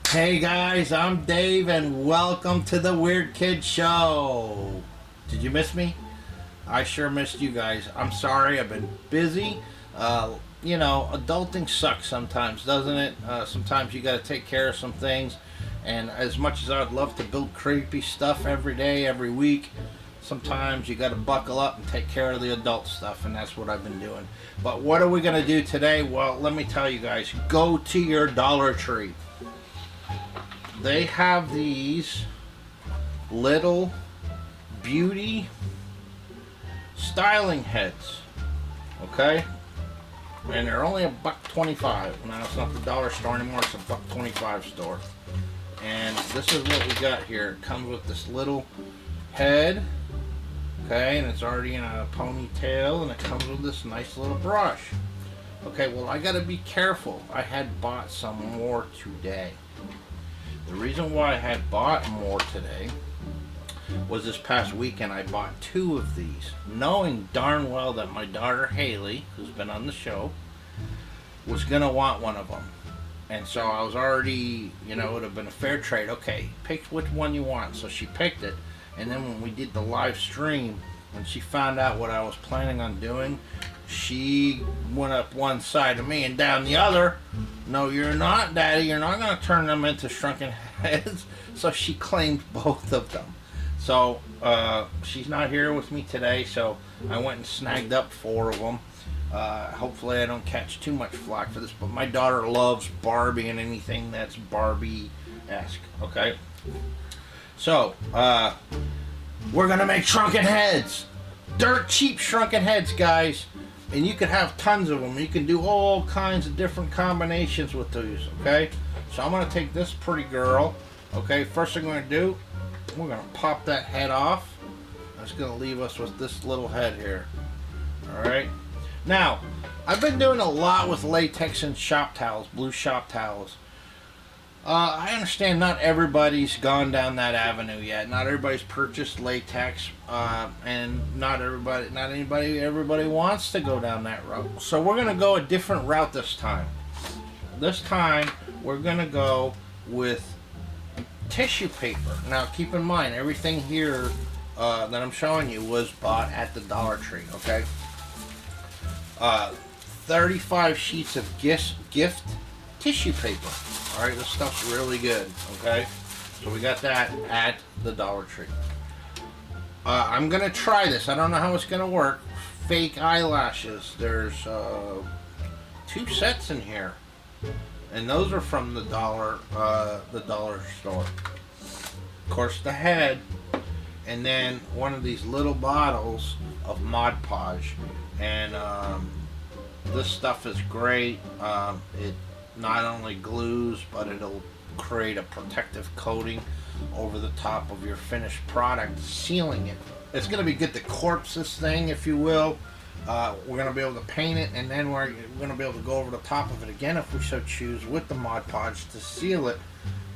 Hey guys, I'm Dave and welcome to the Weird Kid Show. Did you miss me? I sure missed you guys. I'm sorry, I've been busy. Adulting sucks sometimes, doesn't it? Sometimes you gotta take care of some things. And as much as I'd love to build creepy stuff every day, every week, sometimes you gotta buckle up and take care of the adult stuff, and that's what I've been doing. But what are we gonna do today? Well, let me tell you guys, go to your Dollar Tree. They have these little beauty styling heads, okay? And they're only $1.25. Now it's not the dollar store anymore; it's a $1.25 store. And this is what we got here. It comes with this little head, okay, and it's already in a ponytail, and it comes with this nice little brush. Okay, well, I got to be careful. I had bought some more today. The reason why I had bought more today was this past weekend I bought 2 of these, knowing darn well that my daughter Haley, who's been on the show, was going to want one of them. And so I was already, it would have been a fair trade. Okay, pick which one you want. So she picked it. And then when we did the live stream, when she found out what I was planning on doing, she went up one side of me and down the other. No, you're not, Daddy. You're not going to turn them into shrunken heads. So she claimed both of them. So she's not here with me today, so I went and snagged up 4 of them. Hopefully I don't catch too much flack for this, but my daughter loves Barbie and anything that's Barbie-esque, okay? So, we're going to make shrunken heads. Dirt cheap shrunken heads, guys. And you can have tons of them. You can do all kinds of different combinations with these, okay? So I'm going to take this pretty girl, okay? First thing I'm going to do, we're going to pop that head off. That's going to leave us with this little head here, all right? Now, I've been doing a lot with latex and shop towels, blue shop towels. I understand not everybody's gone down that avenue yet. Not everybody's purchased latex, and everybody wants to go down that route. So we're gonna go a different route this time. This time we're gonna go with tissue paper. Now keep in mind, everything here that I'm showing you was bought at the Dollar Tree. Okay. 35 sheets of gift tissue paper. Alright, this stuff's really good, okay? So we got that at the Dollar Tree. I'm going to try this. I don't know how it's going to work. Fake eyelashes. There's 2 sets in here. And those are from the dollar store. Of course, the head. And then one of these little bottles of Mod Podge. And this stuff is great. It not only glues, but it'll create a protective coating over the top of your finished product, sealing it. It's going to be good to corpse this thing, if you will. We're going to be able to paint it, and then we're going to be able to go over the top of it again, if we so choose, with the Mod Podge to seal it,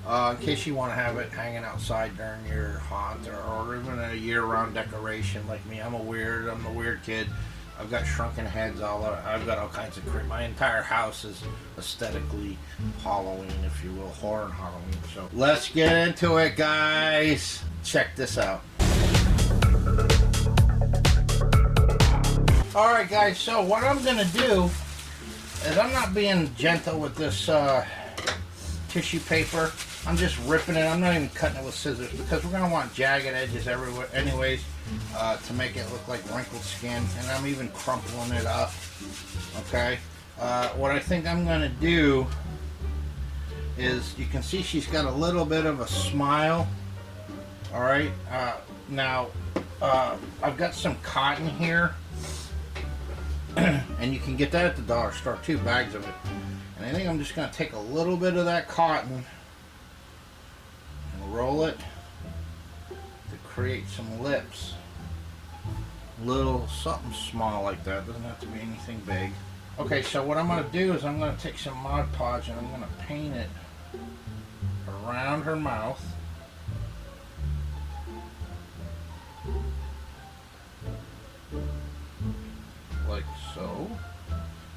in case you want to have it hanging outside during your haunt, or even a year-round decoration like me. I'm the weird kid. I've got shrunken heads I've got all kinds of crap. My entire house is aesthetically Halloween, if you will, horror and Halloween. So let's get into it, guys. Check this out. Alright, guys, so what I'm going to do is I'm not being gentle with this tissue paper. I'm just ripping it. I'm not even cutting it with scissors because we're going to want jagged edges everywhere anyways, to make it look like wrinkled skin. And I'm even crumpling it up. Okay. What I think I'm going to do is, you can see she's got a little bit of a smile. Alright. Now, I've got some cotton here. And you can get that at the dollar store too, bags of it. And I think I'm just going to take a little bit of that cotton and roll it to create some lips. Little something small like that. Doesn't have to be anything big. Okay, so what I'm going to do is I'm going to take some Mod Podge and I'm going to paint it around her mouth. Like so.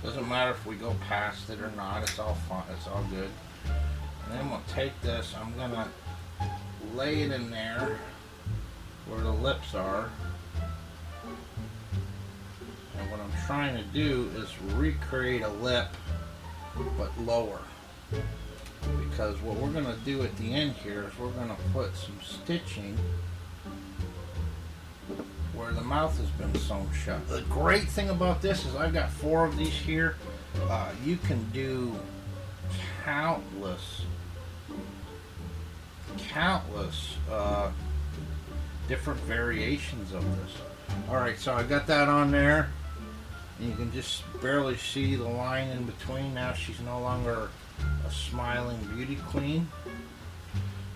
Doesn't matter if we go past it or not. It's all fun. It's all good. And then I'm going to take this, I'm going to lay it in there where the lips are. And what I'm trying to do is recreate a lip, but lower. Because what we're going to do at the end here is we're going to put some stitching where the mouth has been sewn shut. The great thing about this is I've got 4 of these here. You can do countless different variations of this. Alright, so I got that on there. And you can just barely see the line in between. Now she's no longer a smiling beauty queen.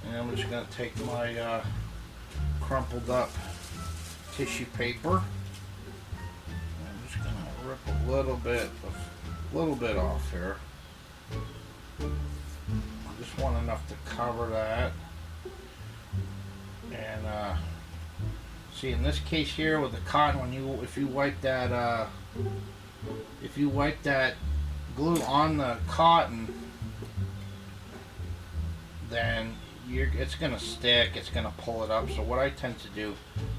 And I'm just going to take my crumpled up tissue paper. I'm just going to rip a little bit off here. I just want enough to cover that. And see, in this case here with the cotton, if you wipe that glue on the cotton, then it's going to stick, it's going to pull it up. So what I tend to do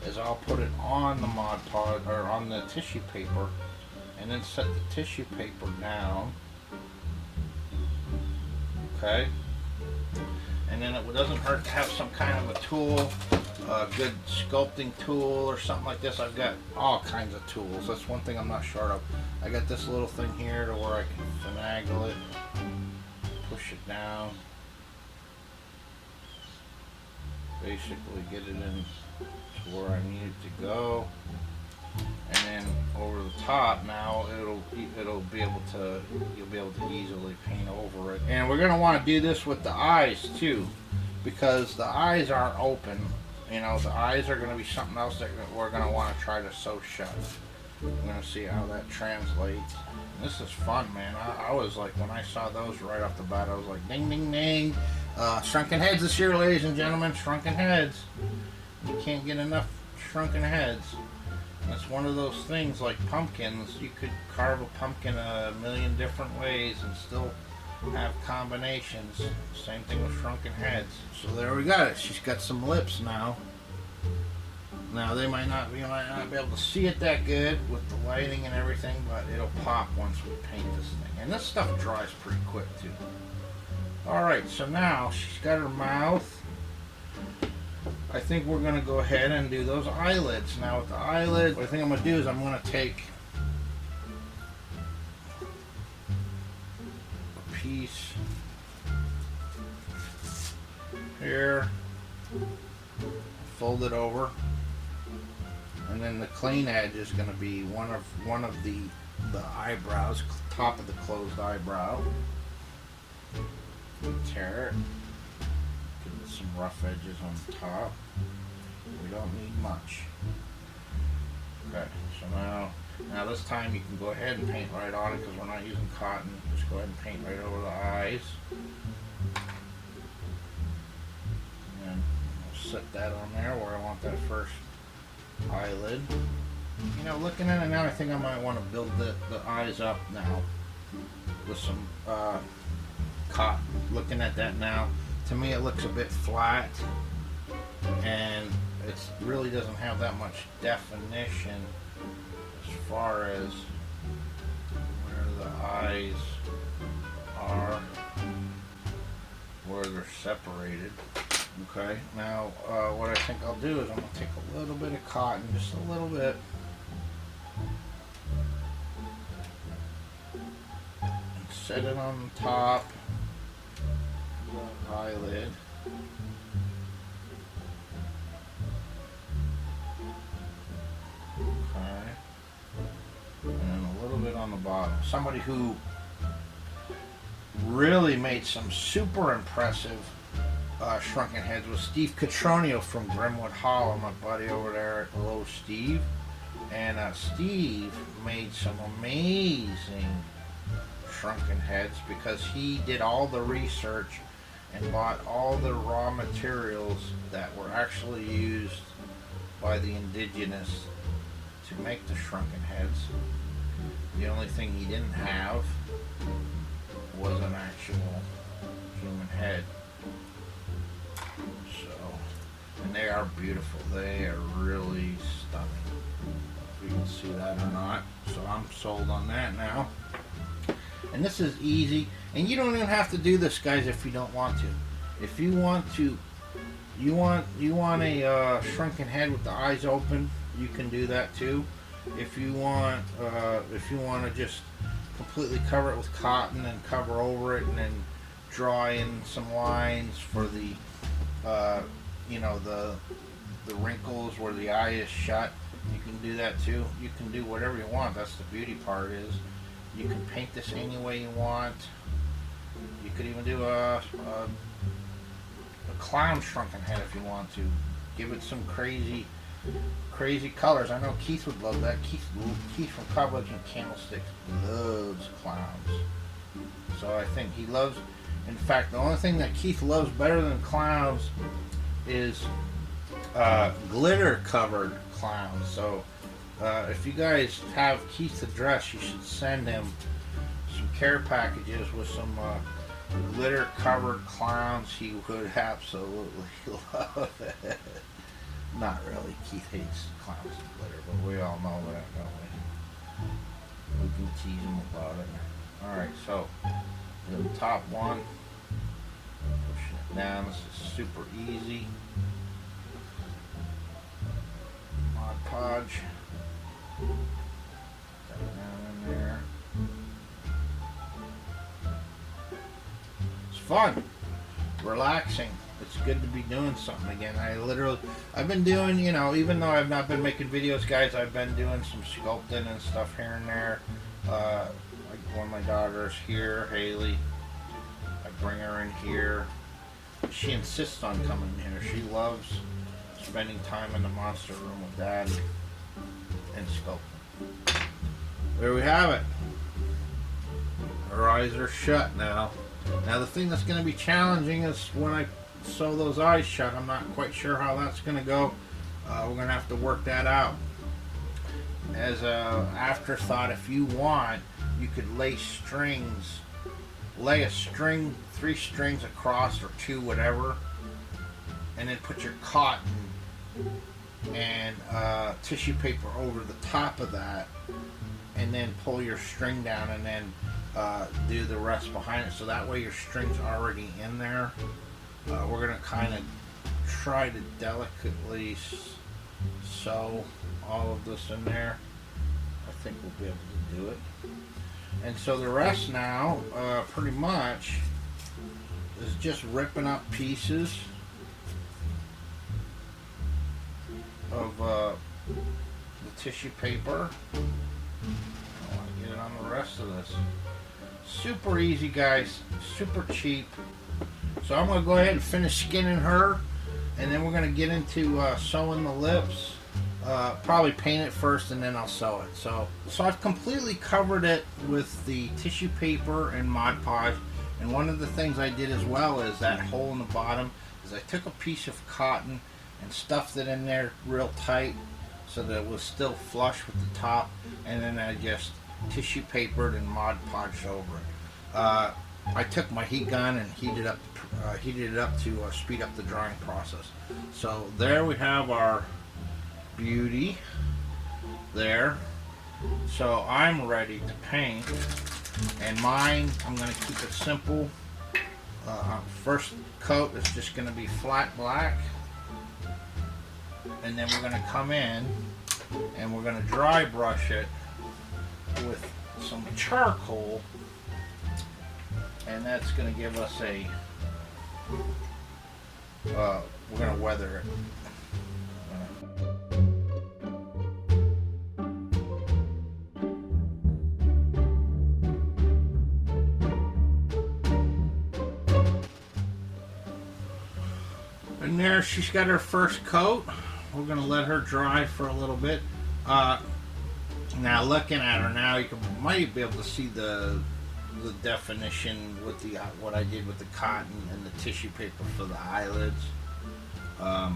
is I'll put it on the Mod Podge or on the tissue paper, and then set the tissue paper down. Okay, and then it doesn't hurt to have some kind of a tool, a good sculpting tool or something like this. I've got all kinds of tools. That's one thing I'm not short of. I got this little thing here to where I can finagle it, push it down, basically get it in to where I need it to go, and then over the top now it'll be able to, you'll be able to easily paint over it. And we're going to want to do this with the eyes too, because the eyes aren't open. You know, the eyes are going to be something else that we're going to want to try to sew shut. I'm going to see how that translates. And this is fun, man. I was like, when I saw those right off the bat, I was like, ding, ding, ding. Shrunken heads this year, ladies and gentlemen. Shrunken heads. You can't get enough shrunken heads. That's one of those things like pumpkins. You could carve a pumpkin a million different ways and still have combinations. Same thing with shrunken heads. So there we got it. She's got some lips now. Now they might not be able to see it that good with the lighting and everything, but it'll pop once we paint this thing. And this stuff dries pretty quick too. Alright, so now she's got her mouth. I think we're going to go ahead and do those eyelids. Now with the eyelids, what I think I'm going to do is I'm going to take a piece here, fold it over, and then the clean edge is going to be one of the eyebrows, top of the closed eyebrow. Tear it. Give it some rough edges on top. We don't need much. Okay, so now this time you can go ahead and paint right on it because we're not using cotton. Just go ahead and paint right over the eyes. And I'll set that on there where I want that first eyelid. You know, looking at it now, I think I might want to build the eyes up now with some cotton. Looking at that now, to me it looks a bit flat, and it really doesn't have that much definition as far as where the eyes are, where they're separated. Okay, now what I think I'll do is I'm going to take a little bit of cotton, just a little bit, and set it on the top of the eyelid. Okay, and then a little bit on the bottom. Somebody who really made some super impressive shrunken heads was Steve Catronio from Grimwood Hollow, my buddy over there. Hello, Steve. And Steve made some amazing shrunken heads because he did all the research and bought all the raw materials that were actually used by the indigenous to make the shrunken heads. The only thing he didn't have was an actual human head. So, and they are beautiful. They are really stunning. If you can see that or not. So I'm sold on that now. And this is easy. And you don't even have to do this, guys, if you don't want to. If you want to, you want a shrunken head with the eyes open, you can do that too. If you want to just completely cover it with cotton and cover over it and then draw in some lines for the the wrinkles where the eye is shut, you can do that too. You can do whatever you want. That's the beauty part is you can paint this any way you want. You could even do a clown shrunken head if you want to. Give it some crazy colors. I know Keith would love that. Keith from Cobwebs and Candlesticks loves clowns. So I think he loves, in fact, the only thing that Keith loves better than clowns is glitter covered clowns. So if you guys have Keith's address, you should send him some care packages with some glitter covered clowns. He would absolutely love it. Not really. Keith hates clowns and glitter, but we all know that, don't we? We can tease him about it. Alright, so the top one, pushing it down. This is super easy. Mod Podge. Got it down in there. It's fun. Relaxing. It's good to be doing something again. I've been doing, even though I've not been making videos, guys, I've been doing some sculpting and stuff here and there. Like one of my daughters here, Haley, I bring her in here. She insists on coming here. She loves spending time in the monster room with Dad and sculpting. There we have it. Her eyes are shut now. Now the thing that's going to be challenging is when I sew those eyes shut. I'm not quite sure how that's going to go. We're going to have to work that out. As a afterthought, if you want, you could lay strings, lay a string, 3 strings across or 2, whatever, and then put your cotton and tissue paper over the top of that, and then pull your string down and then do the rest behind it, so that way your string's already in there. We're going to kind of try to delicately sew all of this in there. I think we'll be able to do it. And so the rest now, pretty much, is just ripping up pieces of the tissue paper. I want to get it on the rest of this. Super easy, guys. Super cheap. So I'm going to go ahead and finish skinning her, and then we're going to get into sewing the lips. Probably paint it first and then I'll sew it. So I've completely covered it with the tissue paper and Mod Podge. And one of the things I did as well is that hole in the bottom is I took a piece of cotton and stuffed it in there real tight so that it was still flush with the top, and then I just tissue papered and Mod Podged over it. I took my heat gun and heated it up to speed up the drying process. So there we have our beauty there. So I'm ready to paint, and mine, I'm going to keep it simple. First coat is just going to be flat black, and then we're going to come in and we're going to dry brush it with some charcoal, and that's going to give us a we're going to weather it. And there she's got her first coat. We're going to let her dry for a little bit. Now looking at her now, you might be able to see the definition with the what I did with the cotton and the tissue paper for the eyelids. A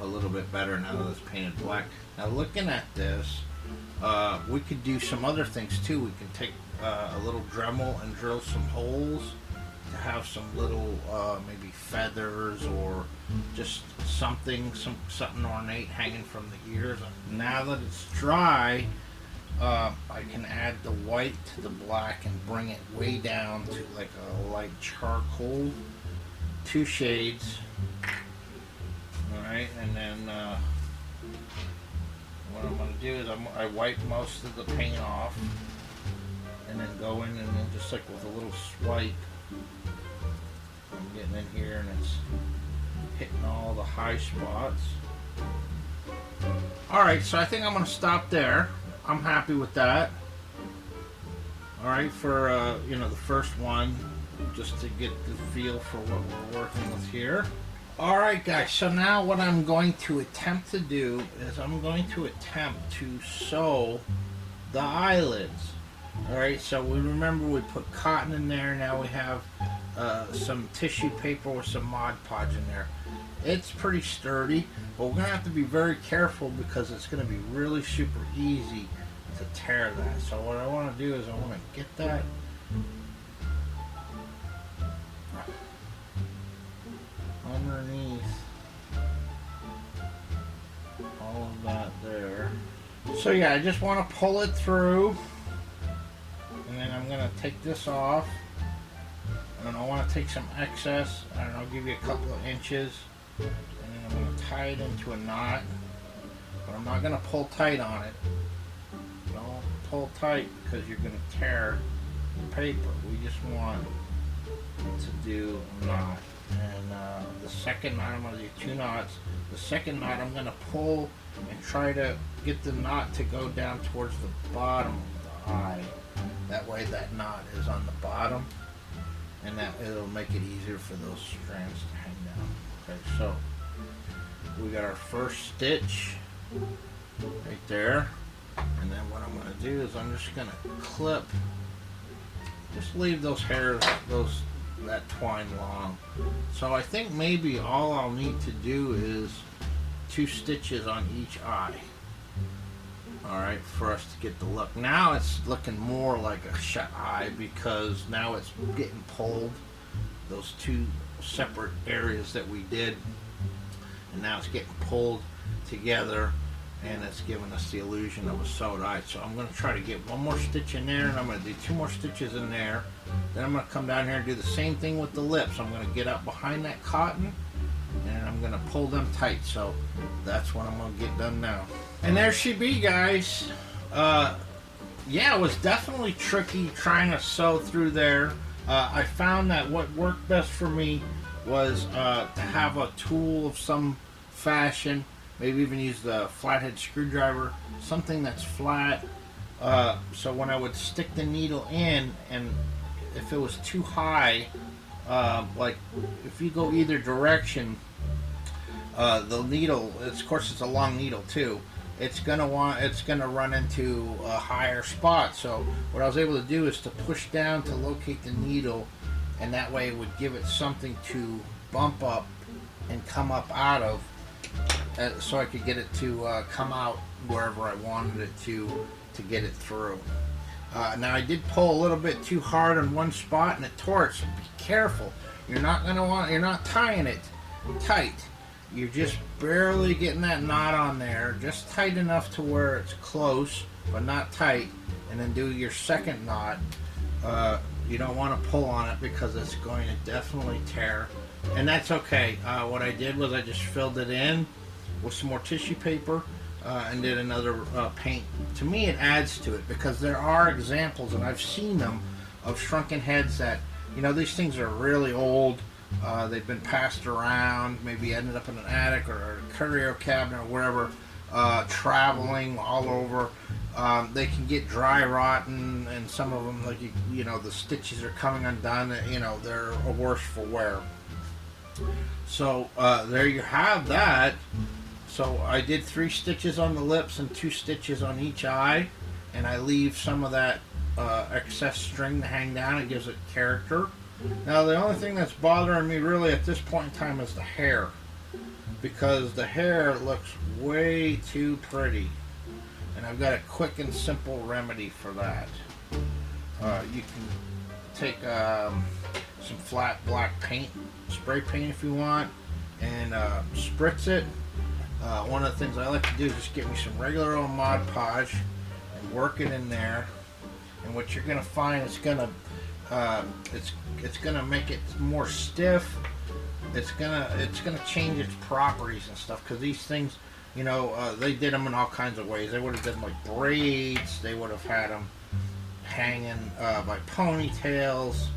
little bit better now that it's painted black. Now looking at this, we could do some other things too. We can take a little Dremel and drill some holes to have some little maybe feathers or just something ornate hanging from the ears. Now that it's dry, I can add the white to the black and bring it way down to like a light charcoal, 2 shades. Alright, and then what I'm going to do is I wipe most of the paint off and then go in and then just like with a little swipe, I'm getting in here and it's hitting all the high spots. Alright, so I think I'm going to stop there. I'm happy with that. Alright, for you know, the first one, just to get the feel for what we're working with here. Alright guys, so now what I'm going to attempt to do is I'm going to attempt to sew the eyelids. Alright, so we remember we put cotton in there, now we have some tissue paper with some Mod Podge in there. It's pretty sturdy, but we're going to have to be very careful because it's going to be really super easy to tear that. So what I want to do is I want to get that underneath all of that there. So yeah, I just want to pull it through, and then I'm going to take this off, and I want to take some excess, I don't know, give you a couple of inches, and then I'm going to tie it into a knot, but I'm not going to pull tight on it. Don't pull tight because you're going to tear the paper. We just want to do a knot. And the second knot, I'm going to do 2 knots. The second knot I'm going to pull and try to get the knot to go down towards the bottom of the eye. That way that knot is on the bottom, and that it'll make it easier for those strands to hang down. Okay, so we got our first stitch right there, and then what I'm going to do is I'm just going to clip, just leave those hairs, that twine long. So I think maybe all I'll need to do is 2 stitches on each eye. Alright, for us to get the look. Now it's looking more like a shut eye because now it's getting pulled, those 2 separate areas that we did, and now it's getting pulled together and it's giving us the illusion of a sewed eye. So I'm going to try to get 1 more stitch in there, and I'm going to do 2 more stitches in there. Then I'm going to come down here and do the same thing with the lips. I'm going to get up behind that cotton and I'm going to pull them tight. So that's what I'm going to get done now. And there she be, guys. Yeah, it was definitely tricky trying to sew through there. I found that what worked best for me was to have a tool of some fashion. Maybe even use the flathead screwdriver, something that's flat. So when I would stick the needle in, and if it was too high, like if you go either direction, the needle, of course it's a long needle too, it's gonna run into a higher spot. So what I was able to do is to push down to locate the needle, and that way it would give it something to bump up and come up out of. So I could get it to come out wherever I wanted it to get it through. Now I did pull a little bit too hard on one spot and it tore it, so be careful. You're not tying it tight. You're just barely getting that knot on there, just tight enough to where it's close, but not tight. And then do your second knot. You don't want to pull on it because it's going to definitely tear. And that's okay. What I did was I just filled it in with some more tissue paper and did another paint. To me it adds to it because there are examples, and I've seen them, of shrunken heads that, you know, these things are really old. They've been passed around, maybe ended up in an attic or a curio cabinet or wherever, traveling all over. They can get dry rotten, and some of them, like you know, the stitches are coming undone. You know, they're worse for wear. So there you have that. So I did 3 stitches on the lips and 2 stitches on each eye, and I leave some of that excess string to hang down. It gives it character. Now the only thing that's bothering me really at this point in time is the hair, because the hair looks way too pretty, and I've got a quick and simple remedy for that. You can take some flat black paint, spray paint if you want, and spritz it. One of the things I like to do is just get me some regular old Mod Podge and work it in there. And what you're gonna find is it's gonna make it more stiff. It's gonna change its properties and stuff, because these things, you know, they did them in all kinds of ways. They would have done like braids. They would have had them hanging by ponytails.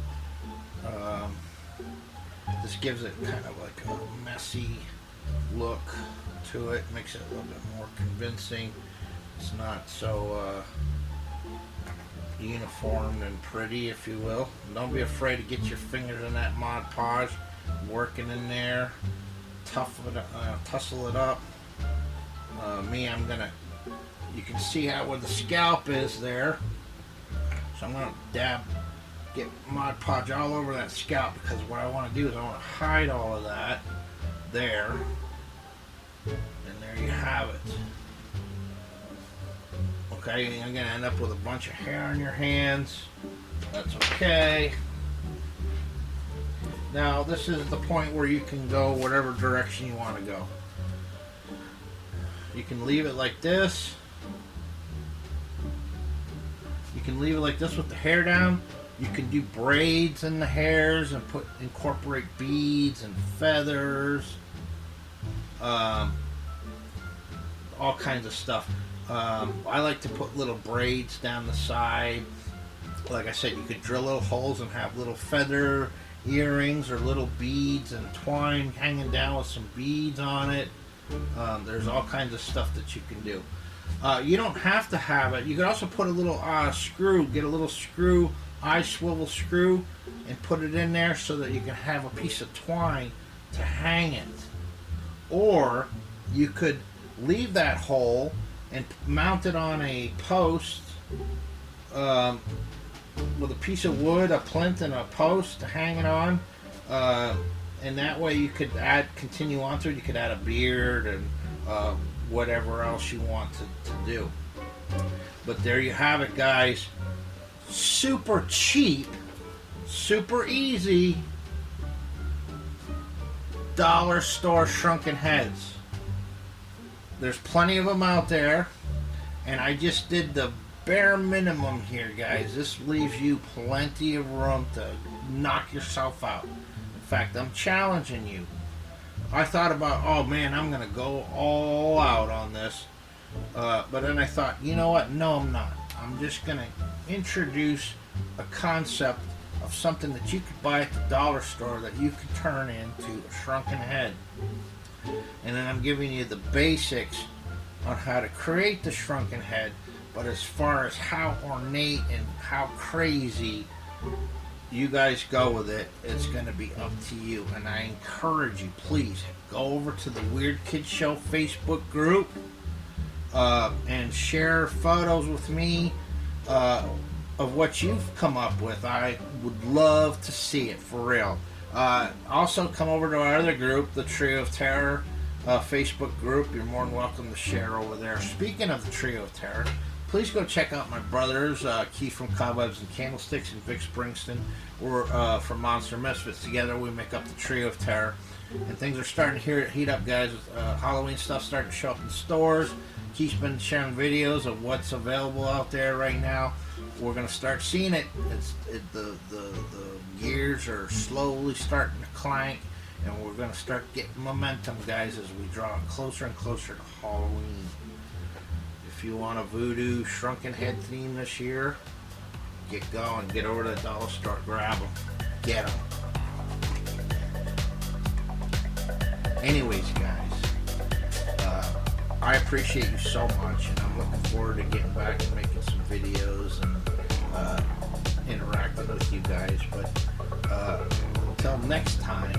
This gives it kind of like a messy look to it. Makes it a little bit more convincing. It's not so uniform and pretty, if you will. Don't be afraid to get your fingers in that Mod Podge, working in there, tussle it up. I'm gonna, you can see how where the scalp is there, so I'm gonna get Mod Podge all over that scalp, because what I want to do is I want to hide all of that there, and there you have it. Okay, you're gonna end up with a bunch of hair on your hands. That's okay. Now this is the point where you can go whatever direction you want to go. You can leave it like this. You can leave it like this with the hair down. You can do braids in the hairs and incorporate beads and feathers, all kinds of stuff. I like to put little braids down the side. Like I said, you could drill little holes and have little feather earrings or little beads and twine hanging down with some beads on it. There's all kinds of stuff that you can do. You don't have to have it. You could also put a little screw, get a little screw, swivel screw, and put it in there so that you can have a piece of twine to hang it. Or you could leave that hole and mount it on a post with a piece of wood, a plinth, and a post to hang it on. And that way you could continue on to it. You could add a beard and whatever else you want to do. But there you have it, guys. Super cheap, super easy dollar store shrunken heads. There's plenty of them out there, and I just did the bare minimum here, guys. This leaves you plenty of room to knock yourself out. In fact, I'm challenging you. I thought about, oh man, I'm gonna go all out on this, but then I thought, you know what? No, I'm not. I'm just gonna introduce a concept of something that you could buy at the dollar store that you could turn into a shrunken head. And then I'm giving you the basics on how to create the shrunken head, but as far as how ornate and how crazy you guys go with it, it's going to be up to you. And I encourage you, please go over to the Weird Kids Show Facebook group and share photos with me of what you've come up with. I would love to see it, for real. Also, come over to our other group, the Trio of Terror Facebook group. You're more than welcome to share over there. Speaking of the Trio of Terror, please go check out my brothers, Keith from Cobwebs and Candlesticks and Vic Springston. We're from Monster Misfits. Together we make up the Trio of Terror. And things are starting to heat up, guys. Halloween stuff starting to show up in stores. Keith's been sharing videos of what's available out there right now. We're going to start seeing it. The gears are slowly starting to clank, and we're going to start getting momentum, guys, as we draw closer and closer to Halloween. If you want a voodoo shrunken head theme this year, get going. Get over to the dollar store. Grab them. Get them. Anyways, guys, I appreciate you so much, and I'm looking forward to getting back and making some videos and interacting with you guys. But until next time,